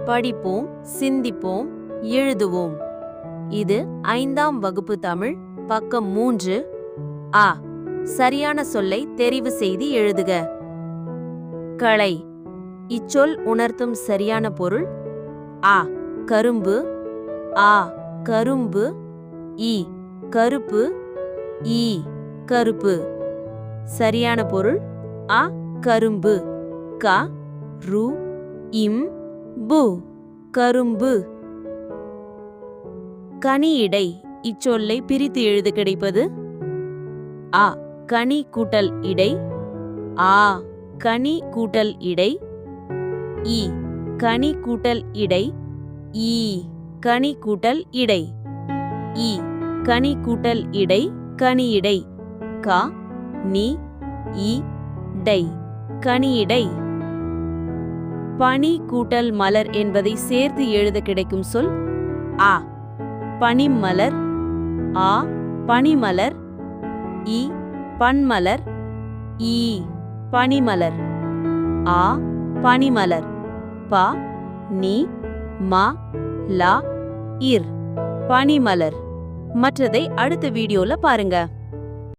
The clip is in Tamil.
படிப்போம், சிந்திப்போம், எழுதுவோம். இது 5ஆம் வகுப்பு தமிழ், பக்கம் 3. ஆ. சரியான சொல்லை தெரிவு செய்து எழுதுக. களை. இச்சொல் உணர்த்தும் சரியான பொருள்: ஆ. கரும்பு. ஆ. கரும்பு. இ. கருப்பு. ஈ. கருப்பு. சரியான பொருள்: ஆ. கரும்பு. க. ரு. இம். பு. கரும்பு. கனியிடை. இச்சொல்லை பிரித்து எழுத கிடைப்பது: ஆ. கனி கூட்டல் இடை. ஆ. கனி கூட்டல் இடை. இ. கனி கூட்டல் இடை. ஈ. கனி கூட்டல் இடை. இ. கனி கூட்டல் இடை. கனியிடை. க. நி. இ. டை. கனியிடை. பனி கூட்டல் மலர் என்பதை சேர்த்து எழுத கிடைக்கும் சொல்: ஆ. பனிமலர். ஆ. பனிமலர். இ. பன்மலர். ஈ. பனிமலர். ஆ. பனிமலர். ப. நி. ம. ல. இர். பனிமலர். மற்றதை அடுத்த வீடியோல பாருங்க.